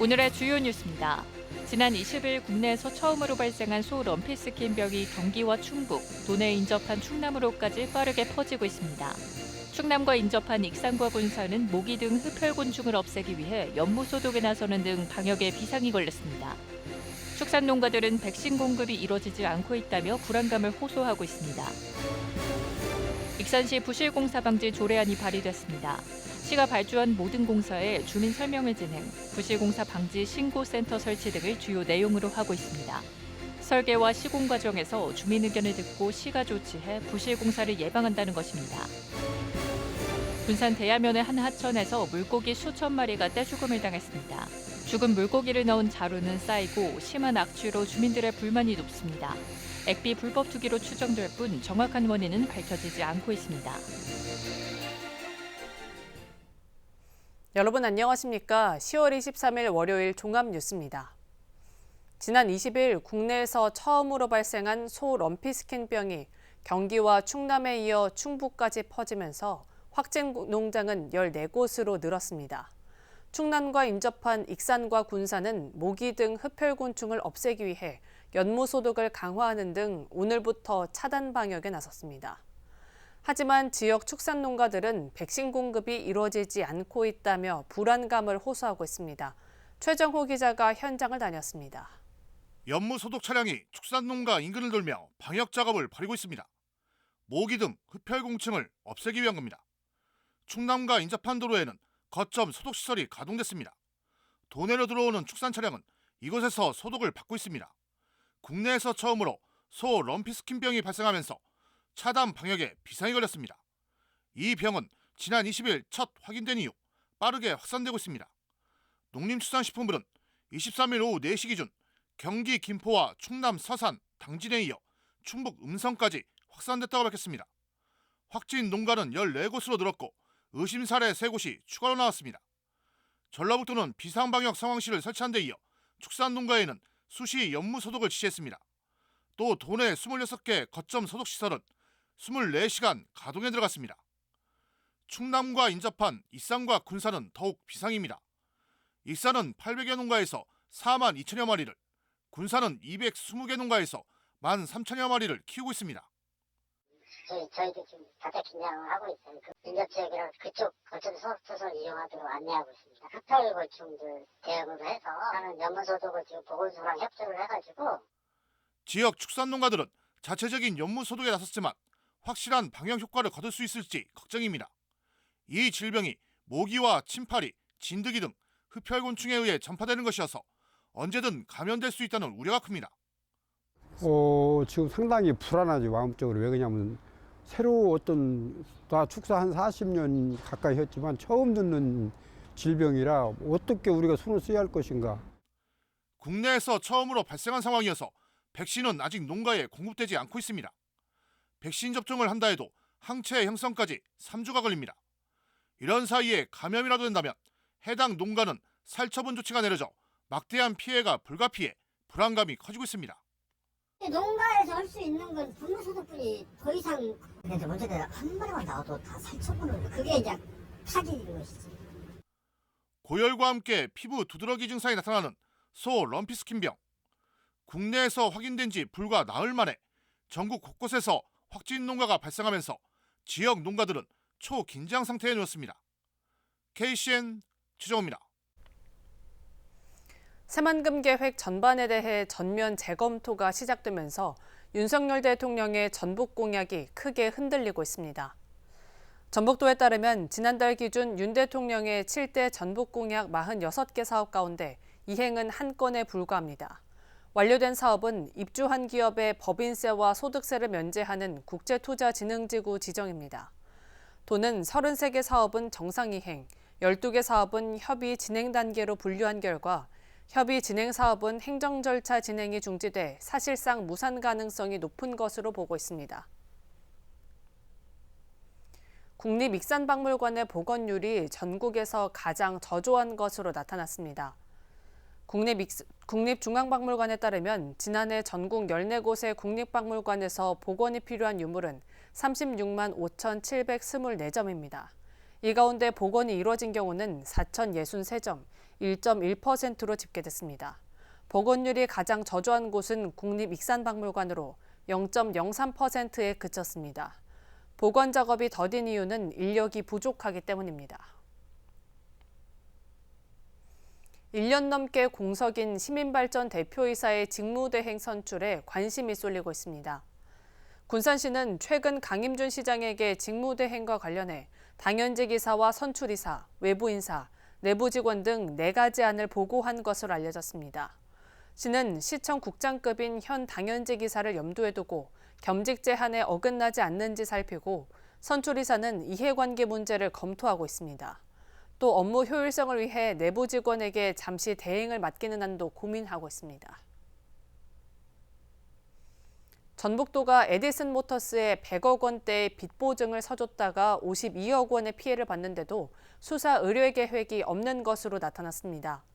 오늘의 주요 뉴스입니다. 지난 20일 국내에서 처음으로 발생한 소 럼피스킨병이 경기와 충북, 도내에 인접한 충남으로까지 빠르게 퍼지고 있습니다. 충남과 인접한 익산과 군산은 모기 등 흡혈곤충을 없애기 위해 연무 소독에 나서는 등 방역에 비상이 걸렸습니다. 축산 농가들은 백신 공급이 이뤄지지 않고 있다며 불안감을 호소하고 있습니다. 익산시 부실공사 방지 조례안이 발의됐습니다. 시가 발주한 모든 공사에 주민 설명회 진행, 부실공사 방지 신고센터 설치 등을 주요 내용으로 하고 있습니다. 설계와 시공 과정에서 주민 의견을 듣고 시가 조치해 부실공사를 예방한다는 것입니다. 군산 대야면의 한 하천에서 물고기 수천 마리가 떼죽음을 당했습니다. 죽은 물고기를 넣은 자루는 쌓이고 심한 악취로 주민들의 불만이 높습니다. 액비 불법 투기로 추정될 뿐 정확한 원인은 밝혀지지 않고 있습니다. 여러분 안녕하십니까? 10월 23일 월요일 종합뉴스입니다. 지난 20일 국내에서 처음으로 발생한 소 럼피스킨병이 경기와 충남에 이어 충북까지 퍼지면서 확진 농장은 14곳으로 늘었습니다. 충남과 인접한 익산과 군산은 모기 등 흡혈곤충을 없애기 위해 연무 소독을 강화하는 등 오늘부터 차단 방역에 나섰습니다. 하지만 지역 축산 농가들은 백신 공급이 이루어지지 않고 있다며 불안감을 호소하고 있습니다. 최정호 기자가 현장을 다녔습니다. 연무 소독 차량이 축산 농가 인근을 돌며 방역 작업을 벌이고 있습니다. 모기 등 흡혈곤충을 없애기 위한 겁니다. 충남과 인접한 도로에는 거점 소독 시설이 가동됐습니다. 도내로 들어오는 축산 차량은 이곳에서 소독을 받고 있습니다. 국내에서 처음으로 소 럼피스킨병이 발생하면서 차단 방역에 비상이 걸렸습니다. 이 병은 지난 20일 첫 확인된 이후 빠르게 확산되고 있습니다. 농림축산식품부는 23일 오후 4시 기준 경기 김포와 충남 서산, 당진에 이어 충북 음성까지 확산됐다고 밝혔습니다. 확진 농가는 14곳으로 늘었고 의심 사례 3곳이 추가로 나왔습니다. 전라북도는 비상방역 상황실을 설치한 데 이어 축산 농가에는 수시 연무 소독을 지시했습니다. 또 도내 26개 거점 소독 시설은 24시간 가동에 들어갔습니다. 충남과 인접한 익산과 군산은 더욱 비상입니다. 익산은 800여 농가에서 4만 2천여 마리를, 군산은 220개 농가에서 1만 3천여 마리를 키우고 있습니다. 저희도 지금 바짝 긴장을 하고 있어요. 인접 지역이라 그쪽 거점 소독을 이용하도록 안내하고 있습니다. 흡혈곤충들 대응으로 해서 하는 연무소독을 지금 보건소랑 협조를 해가지고 지역 축산 농가들은 자체적인 연무 소독에 나섰지만 확실한 방역 효과를 거둘 수 있을지 걱정입니다. 이 질병이 모기와 침파리, 진드기 등 흡혈곤충에 의해 전파되는 것이어서 언제든 감염될 수 있다는 우려가 큽니다. 지금 상당히 불안하죠, 마음적으로. 왜 그러냐면 새로 다 축사 한 40년 가까이 했지만 처음 듣는 질병이라 어떻게 우리가 손을 써야 할 것인가. 국내에서 처음으로 발생한 상황이어서 백신은 아직 농가에 공급되지 않고 있습니다. 백신 접종을 한다 해도 항체 형성까지 3주가 걸립니다. 이런 사이에 감염이라도 된다면 해당 농가는 살처분 조치가 내려져 막대한 피해가 불가피해 불안감이 커지고 있습니다. 농가에서 할 수 있는 건 분무소독뿐이 더 이상. 근데 문제는 한 마리만 나와도 다 살처분을. 그게 이제 사기인 것이지. 고열과 함께 피부 두드러기 증상이 나타나는 소 럼피스킨병. 국내에서 확인된 지 불과 나흘 만에 전국 곳곳에서 확진 농가가 발생하면서 지역 농가들은 초긴장 상태에 놓였습니다. KCN 최정호입니다. 새만금 계획 전반에 대해 전면 재검토가 시작되면서 윤석열 대통령의 전북 공약이 크게 흔들리고 있습니다. 전북도에 따르면 지난달 기준 윤 대통령의 7대 전북 공약 46개 사업 가운데 이행은 한 건에 불과합니다. 완료된 사업은 입주한 기업의 법인세와 소득세를 면제하는 국제투자진흥지구 지정입니다. 도는 33개 사업은 정상이행, 12개 사업은 협의 진행 단계로 분류한 결과 협의 진행 사업은 행정 절차 진행이 중지돼 사실상 무산 가능성이 높은 것으로 보고 있습니다. 국립익산박물관의 복원율이 전국에서 가장 저조한 것으로 나타났습니다. 국립중앙박물관에 따르면 지난해 전국 14곳의 국립박물관에서 복원이 필요한 유물은 36만 5,724점입니다. 이 가운데 복원이 이뤄진 경우는 4,063점, 1.1%로 집계됐습니다. 복원율이 가장 저조한 곳은 국립익산박물관으로 0.03%에 그쳤습니다. 복원 작업이 더딘 이유는 인력이 부족하기 때문입니다. 1년 넘게 공석인 시민발전 대표이사의 직무대행 선출에 관심이 쏠리고 있습니다. 군산시는 최근 강임준 시장에게 직무대행과 관련해 당연직 이사와 선출이사, 외부인사, 내부 직원 등 4가지 안을 보고한 것으로 알려졌습니다. 시는 시청 국장급인 현 당연직 이사를 염두에 두고 겸직 제한에 어긋나지 않는지 살피고 선출이사는 이해관계 문제를 검토하고 있습니다. 또 업무 효율성을 위해 내부 직원에게 잠시 대행을 맡기는 안도 고민하고 있습니다. 전북도가 에디슨 모터스에 100억 원대의 빚 보증을 서줬다가 52억 원의 피해를 봤는데도 수사 의뢰 계획이 없는 것으로 나타났습니다.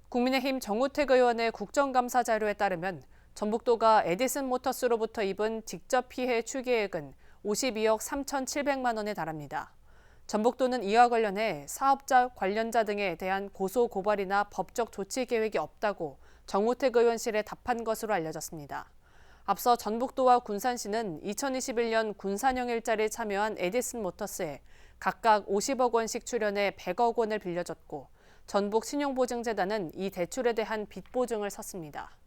국민의힘 정우택 의원의 국정감사 자료에 따르면 전북도가 에디슨 모터스로부터 입은 직접 피해 추계액은 52억 3,700만 원에 달합니다. 전북도는 이와 관련해 사업자 관련자 등에 대한 고소 고발이나 법적 조치 계획이 없다고 정우택 의원실에 답한 것으로 알려졌습니다. 앞서 전북도와 군산시는 2021년 군산형 일자리에 참여한 에디슨 모터스에 각각 50억 원씩 출연해 100억 원을 빌려줬고 전북신용보증재단은 이 대출에 대한 빚 보증을 섰습니다.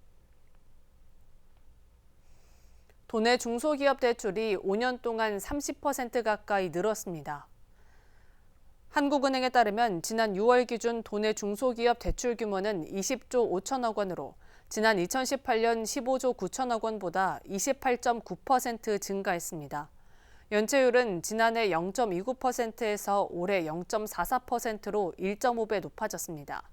도내 중소기업 대출이 5년 동안 30% 가까이 늘었습니다. 한국은행에 따르면 지난 6월 기준 도내 중소기업 대출 규모는 20조 5천억 원으로 지난 2018년 15조 9천억 원보다 28.9% 증가했습니다. 연체율은 지난해 0.29%에서 올해 0.44%로 1.5배 높아졌습니다.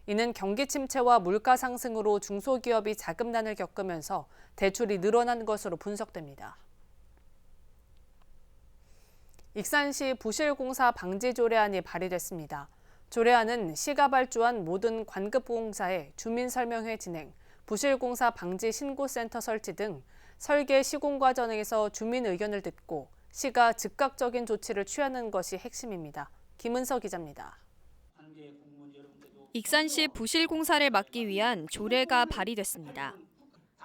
이는 경기 침체와 물가 상승으로 중소기업이 자금난을 겪으면서 대출이 늘어난 것으로 분석됩니다. 익산시 부실공사 방지 조례안이 발의됐습니다. 조례안은 시가 발주한 모든 관급공사의 주민설명회 진행, 부실공사 방지 신고센터 설치 등 설계 시공 과정에서 주민 의견을 듣고 시가 즉각적인 조치를 취하는 것이 핵심입니다. 김은서 기자입니다. 익산시 부실공사를 막기 위한 조례가 발의됐습니다.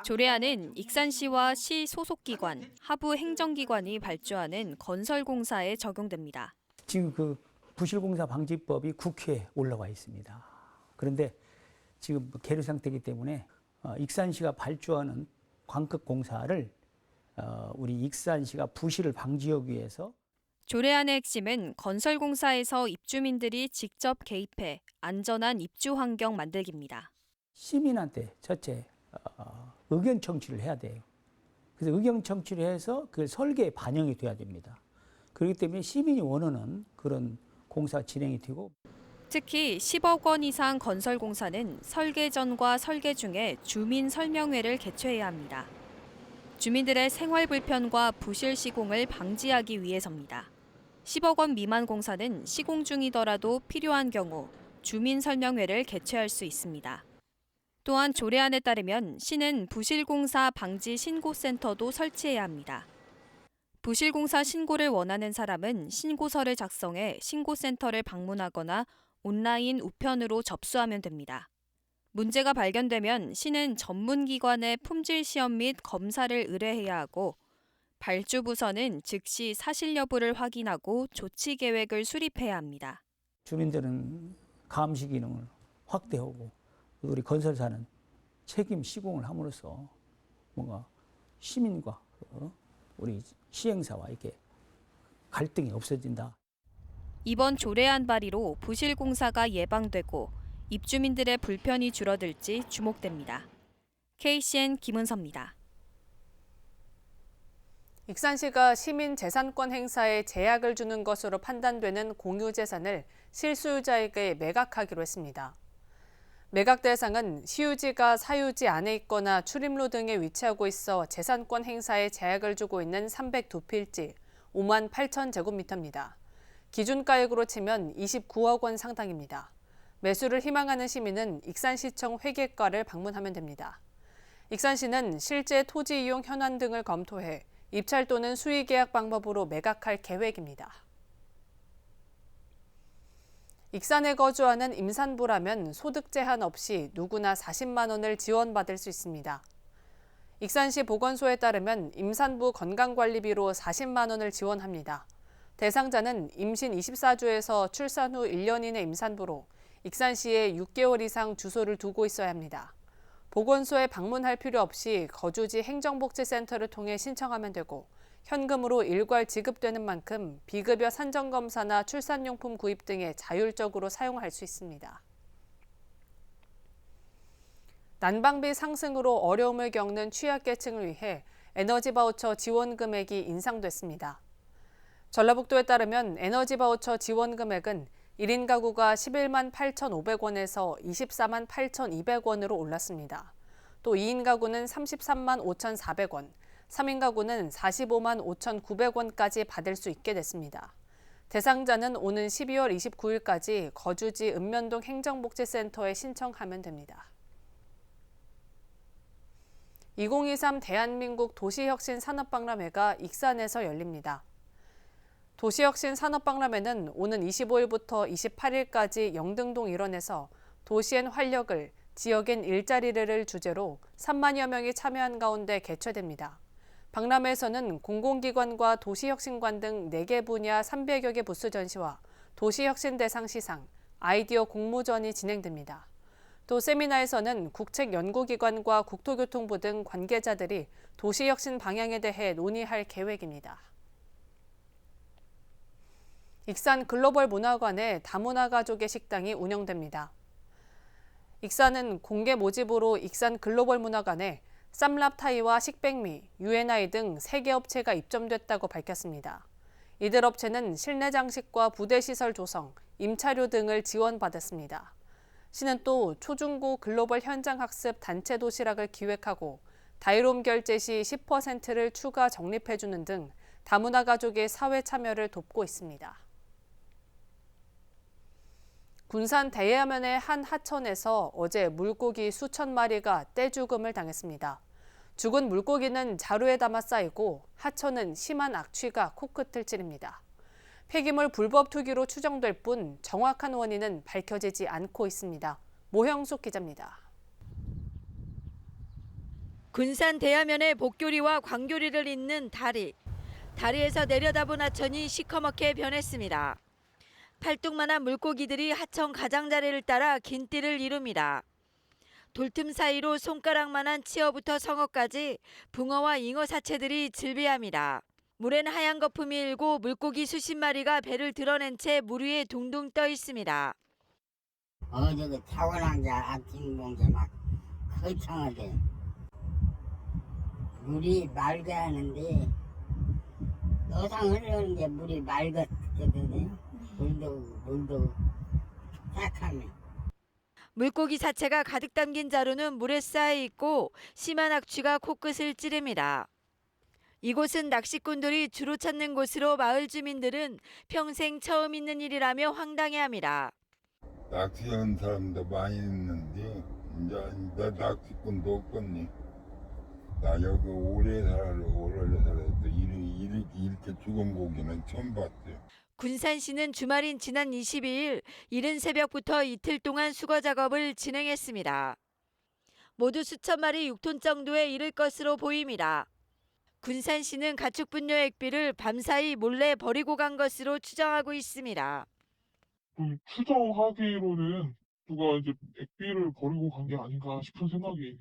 조례안은 익산시와 시 소속기관, 하부 행정기관이 발주하는 건설공사에 적용됩니다. 지금 그 부실공사 방지법이 국회에 올라와 있습니다. 그런데 지금 계류 상태이기 때문에 익산시가 발주하는 관급공사를 우리 익산시가 부실을 방지하기 위해서 조례안의 핵심은 건설공사에서 입주민들이 직접 개입해 안전한 입주 환경 만들기입니다. 시민한테 첫째 의견 청취를 해야 돼요. 그래서 의견 청취를 해서 그 설계에 반영이 돼야 됩니다. 그렇기 때문에 시민이 원하는 그런 공사 진행이 되고 특히 10억 원 이상 건설공사는 설계 전과 설계 중에 주민 설명회를 개최해야 합니다. 주민들의 생활 불편과 부실 시공을 방지하기 위해서입니다. 10억 원 미만 공사는 시공 중이더라도 필요한 경우 주민 설명회를 개최할 수 있습니다. 또한 조례안에 따르면 시는 부실공사 방지 신고센터도 설치해야 합니다. 부실공사 신고를 원하는 사람은 신고서를 작성해 신고센터를 방문하거나 온라인 우편으로 접수하면 됩니다. 문제가 발견되면 시는 전문기관에 품질 시험 및 검사를 의뢰해야 하고 발주부서는 즉시 사실 여부를 확인하고 조치 계획을 수립해야 합니다. 주민들은 감시 기능을 확대하고 우리 건설사는 책임 시공을 함으로써 뭔가 시민과 우리 시행사와 이렇게 갈등이 없어진다. 이번 조례안 발의로 부실공사가 예방되고 입주민들의 불편이 줄어들지 주목됩니다. KCN 김은서입니다. 익산시가 시민 재산권 행사에 제약을 주는 것으로 판단되는 공유재산을 실소유자에게 매각하기로 했습니다. 매각 대상은 시유지가 사유지 안에 있거나 출입로 등에 위치하고 있어 재산권 행사에 제약을 주고 있는 302필지 5만 8천 제곱미터입니다. 기준가액으로 치면 29억 원 상당입니다. 매수를 희망하는 시민은 익산시청 회계과를 방문하면 됩니다. 익산시는 실제 토지 이용 현황 등을 검토해 입찰 또는 수의 계약 방법으로 매각할 계획입니다. 익산에 거주하는 임산부라면 소득 제한 없이 누구나 40만 원을 지원받을 수 있습니다. 익산시 보건소에 따르면 임산부 건강관리비로 40만 원을 지원합니다. 대상자는 임신 24주에서 출산 후 1년 이내 임산부로 익산시에 6개월 이상 주소를 두고 있어야 합니다. 보건소에 방문할 필요 없이 거주지 행정복지센터를 통해 신청하면 되고 현금으로 일괄 지급되는 만큼 비급여 산정검사나 출산용품 구입 등에 자율적으로 사용할 수 있습니다. 난방비 상승으로 어려움을 겪는 취약계층을 위해 에너지 바우처 지원 금액이 인상됐습니다. 전라북도에 따르면 에너지 바우처 지원 금액은 1인 가구가 11만 8,500원에서 24만 8,200원으로 올랐습니다. 또 2인 가구는 33만 5,400원, 3인 가구는 45만 5,900원까지 받을 수 있게 됐습니다. 대상자는 오는 12월 29일까지 거주지 읍면동 행정복지센터에 신청하면 됩니다. 2023 대한민국 도시혁신 산업박람회가 익산에서 열립니다. 도시혁신 산업박람회는 오는 25일부터 28일까지 영등동 일원에서 도시엔 활력을, 지역엔 일자리를 주제로 3만여 명이 참여한 가운데 개최됩니다. 박람회에서는 공공기관과 도시혁신관 등 4개 분야 300여 개 부스 전시와 도시혁신 대상 시상, 아이디어 공모전이 진행됩니다. 또 세미나에서는 국책연구기관과 국토교통부 등 관계자들이 도시혁신 방향에 대해 논의할 계획입니다. 익산 글로벌 문화관에 다문화 가족의 식당이 운영됩니다. 익산은 공개 모집으로 익산 글로벌 문화관에 쌈랍타이와 식백미, U&I 등 3개 업체가 입점됐다고 밝혔습니다. 이들 업체는 실내 장식과 부대시설 조성, 임차료 등을 지원받았습니다. 시는 또 초중고 글로벌 현장학습 단체 도시락을 기획하고 다이롬 결제 시 10%를 추가 적립해주는 등 다문화 가족의 사회 참여를 돕고 있습니다. 군산 대야면의 한 하천에서 어제 물고기 수천 마리가 떼죽음을 당했습니다. 죽은 물고기는 자루에 담아 쌓이고 하천은 심한 악취가 코끝을 찌릅니다. 폐기물 불법 투기로 추정될 뿐 정확한 원인은 밝혀지지 않고 있습니다. 모형숙 기자입니다. 군산 대야면에 복교리와 광교리를 잇는 다리. 다리에서 내려다본 하천이 시커멓게 변했습니다. 팔뚝만한 물고기들이 하천 가장자리를 따라 긴 띠를 이룹니다. 돌틈 사이로 손가락만한 치어부터 성어까지 붕어와 잉어 사체들이 즐비합니다. 물엔 하얀 거품이 일고 물고기 수십 마리가 배를 드러낸 채 물 위에 둥둥 떠 있습니다. 어제 그 타고난자 아침 봉제 막 거창하게 물이 맑게 하는데 노상 흐르는 게 물이 맑았거든요. 물도 싹하면. 물고기 사체가 가득 담긴 자루는 물에 쌓여 있고 심한 악취가 코끝을 찌릅니다. 이곳은 낚시꾼들이 주로 찾는 곳으로 마을 주민들은 평생 처음 있는 일이라며 황당해합니다. 낚시하는 사람도 많이 있는데 이제 낚시꾼도 없겠니? 나 여기 오래 살아도 이렇게 죽은 고기는 처음 봤어요. 군산시는 주말인 지난 22일 이른 새벽부터 이틀 동안 수거 작업을 진행했습니다. 모두 수천 마리 6톤 정도에 이를 것으로 보입니다. 군산시는 가축분뇨 액비를 밤사이 몰래 버리고 간 것으로 추정하고 있습니다. 추정하기로는 누가 이제 액비를 버리고 간 게 아닌가 싶은 생각이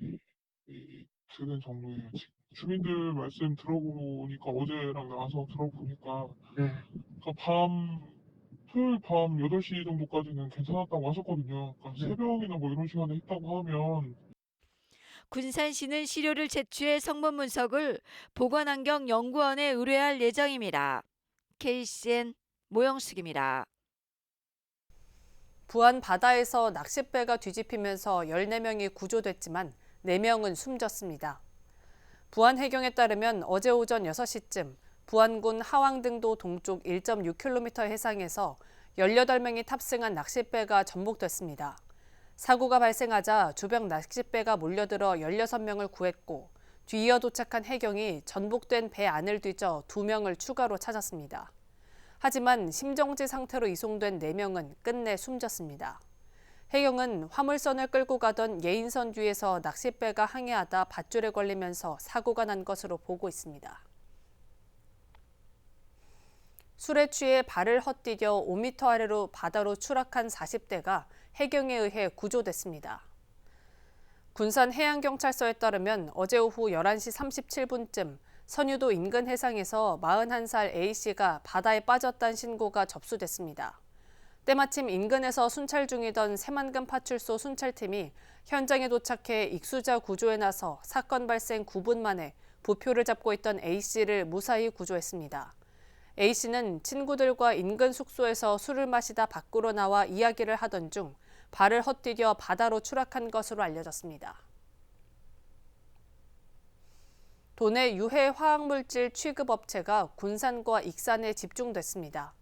드는 정도예요. 주민들 말씀 들어보니까 어제랑 나와서 들어보니까 토요일 밤 8시 정도까지는 괜찮았다고 하셨거든요. 그러니까 새벽이나 뭐 이런 시간에 했다고 하면. 군산시는 시료를 채취해 성분 분석을 보건환경연구원에 의뢰할 예정입니다. KCN 모형숙입니다. 부안 바다에서 낚싯배가 뒤집히면서 14명이 구조됐지만 4명은 숨졌습니다. 부안 해경에 따르면 어제 오전 6시쯤 부안군 하왕등도 동쪽 1.6km 해상에서 18명이 탑승한 낚싯배가 전복됐습니다. 사고가 발생하자 주변 낚싯배가 몰려들어 16명을 구했고 뒤이어 도착한 해경이 전복된 배 안을 뒤져 2명을 추가로 찾았습니다. 하지만 심정지 상태로 이송된 4명은 끝내 숨졌습니다. 해경은 화물선을 끌고 가던 예인선 뒤에서 낚싯배가 항해하다 밧줄에 걸리면서 사고가 난 것으로 보고 있습니다. 술에 취해 발을 헛디뎌 5m 아래로 바다로 추락한 40대가 해경에 의해 구조됐습니다. 군산 해양경찰서에 따르면 어제 오후 11시 37분쯤 선유도 인근 해상에서 41살 A씨가 바다에 빠졌다는 신고가 접수됐습니다. 때마침 인근에서 순찰 중이던 새만금 파출소 순찰팀이 현장에 도착해 익수자 구조에 나서 사건 발생 9분 만에 부표를 잡고 있던 A씨를 무사히 구조했습니다. A씨는 친구들과 인근 숙소에서 술을 마시다 밖으로 나와 이야기를 하던 중 발을 헛디뎌 바다로 추락한 것으로 알려졌습니다. 도내 유해 화학물질 취급업체가 군산과 익산에 집중됐습니다.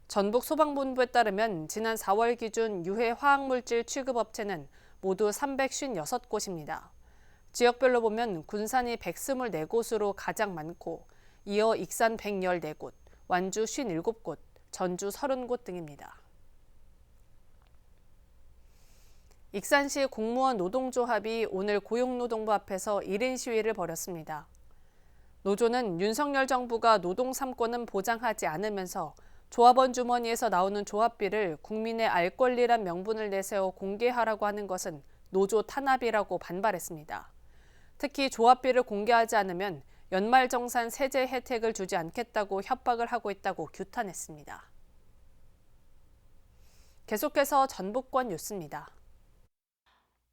전북 소방본부에 따르면 지난 4월 기준 유해 화학물질 취급업체는 모두 356곳입니다. 지역별로 보면 군산이 124곳으로 가장 많고 이어 익산 114곳, 완주 57곳, 전주 30곳 등입니다. 익산시 공무원 노동조합이 오늘 고용노동부 앞에서 1인 시위를 벌였습니다. 노조는 윤석열 정부가 노동 3권은 보장하지 않으면서 조합원 주머니에서 나오는 조합비를 국민의 알 권리란 명분을 내세워 공개하라고 하는 것은 노조 탄압이라고 반발했습니다. 특히 조합비를 공개하지 않으면 연말정산 세제 혜택을 주지 않겠다고 협박을 하고 있다고 규탄했습니다. 계속해서 전북권 뉴스입니다.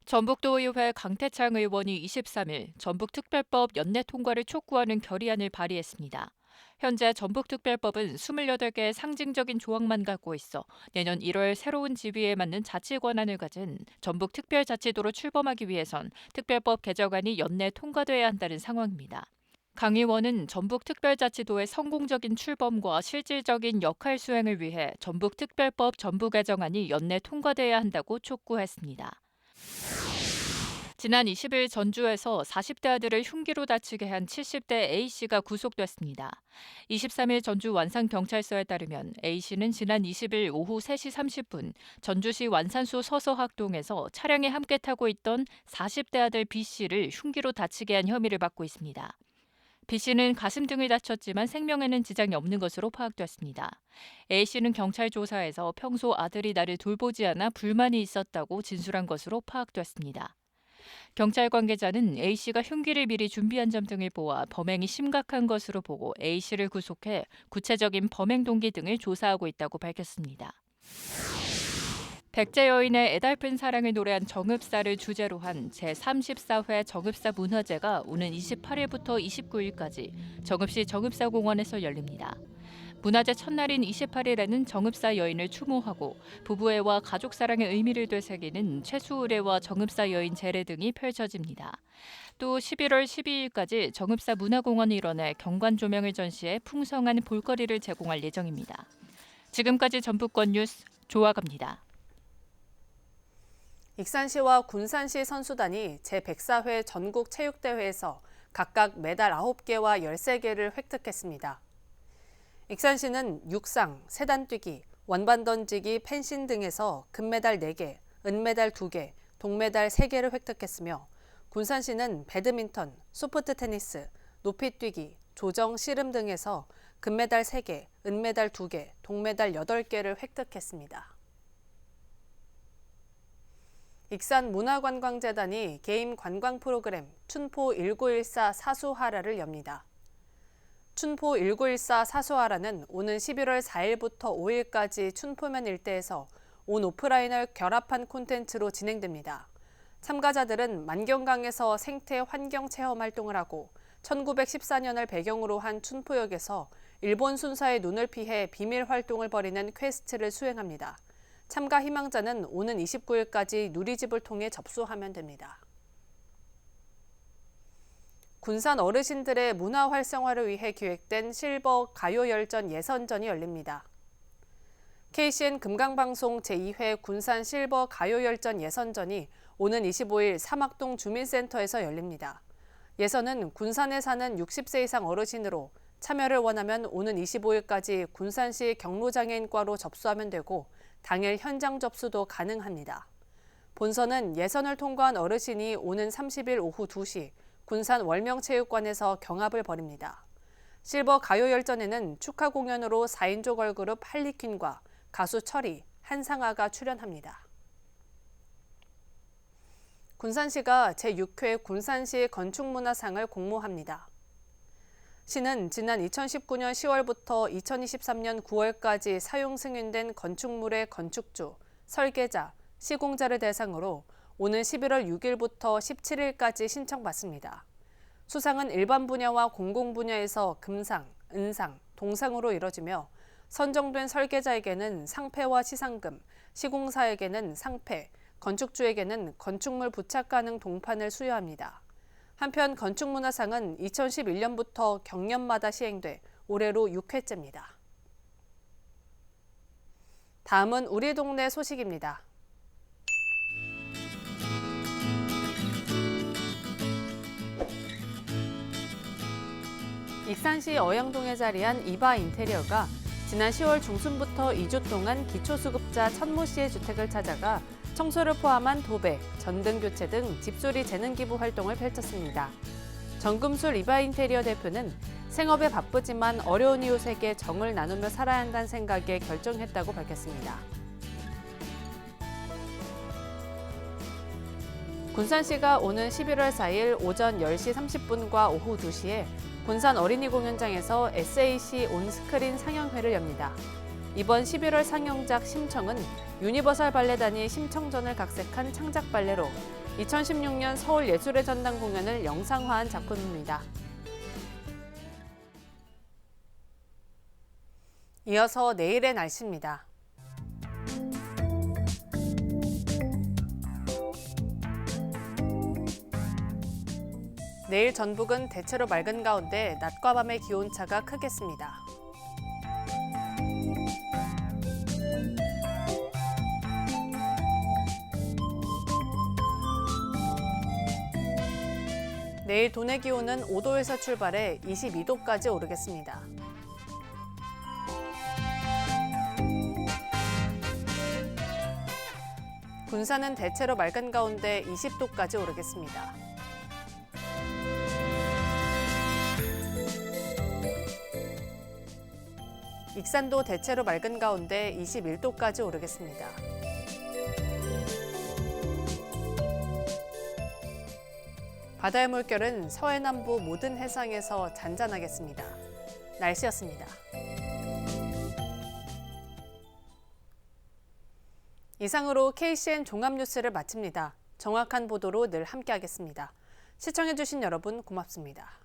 전북도의회 강태창 의원이 23일 전북특별법 연내 통과를 촉구하는 결의안을 발의했습니다. 현재 전북특별법은 28개의 상징적인 조항만 갖고 있어 내년 1월 새로운 지위에 맞는 자치 권한을 가진 전북특별자치도로 출범하기 위해선 특별법 개정안이 연내 통과돼야 한다는 상황입니다. 강 의원은 전북특별자치도의 성공적인 출범과 실질적인 역할 수행을 위해 전북특별법 전부 개정안이 연내 통과돼야 한다고 촉구했습니다. 지난 20일 전주에서 40대 아들을 흉기로 다치게 한 70대 A씨가 구속됐습니다. 23일 전주 완산경찰서에 따르면 A씨는 지난 20일 오후 3시 30분 전주시 완산소 서서학동에서 차량에 함께 타고 있던 40대 아들 B씨를 흉기로 다치게 한 혐의를 받고 있습니다. B씨는 가슴 등을 다쳤지만 생명에는 지장이 없는 것으로 파악됐습니다. A씨는 경찰 조사에서 평소 아들이 나를 돌보지 않아 불만이 있었다고 진술한 것으로 파악됐습니다. 경찰 관계자는 A씨가 흉기를 미리 준비한 점 등을 보아 범행이 심각한 것으로 보고 A씨를 구속해 구체적인 범행 동기 등을 조사하고 있다고 밝혔습니다. 백제 여인의 애달픈 사랑을 노래한 정읍사를 주제로 한 제34회 정읍사 문화제가 오는 28일부터 29일까지 정읍시 정읍사공원에서 열립니다. 문화제 첫날인 28일에는 정읍사 여인을 추모하고 부부애와 가족사랑의 의미를 되새기는 최수의례와 정읍사 여인 제례 등이 펼쳐집니다. 또 11월 12일까지 정읍사 문화공원의 일원에 경관 조명을 전시해 풍성한 볼거리를 제공할 예정입니다. 지금까지 전북권 뉴스 조아갑니다. 익산시와 군산시 선수단이 제104회 전국체육대회에서 각각 메달 9개와 13개를 획득했습니다. 익산시는 육상, 세단뛰기, 원반 던지기, 펜싱 등에서 금메달 4개, 은메달 2개, 동메달 3개를 획득했으며 군산시는 배드민턴, 소프트 테니스, 높이뛰기, 조정, 씨름 등에서 금메달 3개, 은메달 2개, 동메달 8개를 획득했습니다. 익산문화관광재단이 개인 관광 프로그램 춘포 1914 사수하라를 엽니다. 춘포 1914 사수하라는 오는 11월 4일부터 5일까지 춘포면 일대에서 온 오프라인을 결합한 콘텐츠로 진행됩니다. 참가자들은 만경강에서 생태 환경 체험 활동을 하고 1914년을 배경으로 한 춘포역에서 일본 순사의 눈을 피해 비밀 활동을 벌이는 퀘스트를 수행합니다. 참가 희망자는 오는 29일까지 누리집을 통해 접수하면 됩니다. 군산 어르신들의 문화 활성화를 위해 기획된 실버 가요열전 예선전이 열립니다. KCN 금강방송 제2회 군산 실버 가요열전 예선전이 오는 25일 사막동 주민센터에서 열립니다. 예선은 군산에 사는 60세 이상 어르신으로 참여를 원하면 오는 25일까지 군산시 경로장애인과로 접수하면 되고 당일 현장 접수도 가능합니다. 본선은 예선을 통과한 어르신이 오는 30일 오후 2시 군산 월명체육관에서 경합을 벌입니다. 실버 가요열전에는 축하 공연으로 4인조 걸그룹 할리퀸과 가수 철이, 한상아가 출연합니다. 군산시가 제6회 군산시 건축문화상을 공모합니다. 시는 지난 2019년 10월부터 2023년 9월까지 사용 승인된 건축물의 건축주, 설계자, 시공자를 대상으로 오는 11월 6일부터 17일까지 신청받습니다. 수상은 일반 분야와 공공 분야에서 금상, 은상, 동상으로 이뤄지며 선정된 설계자에게는 상패와 시상금, 시공사에게는 상패, 건축주에게는 건축물 부착 가능 동판을 수여합니다. 한편 건축문화상은 2011년부터 경년마다 시행돼 올해로 6회째입니다. 다음은 우리 동네 소식입니다. 익산시 어양동에 자리한 이바 인테리어가 지난 10월 중순부터 2주 동안 기초수급자 천모 씨의 주택을 찾아가 청소를 포함한 도배, 전등 교체 등 집수리 재능 기부 활동을 펼쳤습니다. 정금술 이바 인테리어 대표는 생업에 바쁘지만 어려운 이웃에게 정을 나누며 살아야 한다는 생각에 결정했다고 밝혔습니다. 군산시가 오는 11월 4일 오전 10시 30분과 오후 2시에 군산 어린이 공연장에서 SAC 온스크린 상영회를 엽니다. 이번 11월 상영작 심청은 유니버설 발레단이 심청전을 각색한 창작 발레로 2016년 서울예술의 전당 공연을 영상화한 작품입니다. 이어서 내일의 날씨입니다. 내일 전북은 대체로 맑은 가운데 낮과 밤의 기온차가 크겠습니다. 내일 도내 기온은 5도에서 출발해 22도까지 오르겠습니다. 군산은 대체로 맑은 가운데 20도까지 오르겠습니다. 익산도 대체로 맑은 가운데 21도까지 오르겠습니다. 바다의 물결은 서해남부 모든 해상에서 잔잔하겠습니다. 날씨였습니다. 이상으로 KCN 종합뉴스를 마칩니다. 정확한 보도로 늘 함께하겠습니다. 시청해주신 여러분 고맙습니다.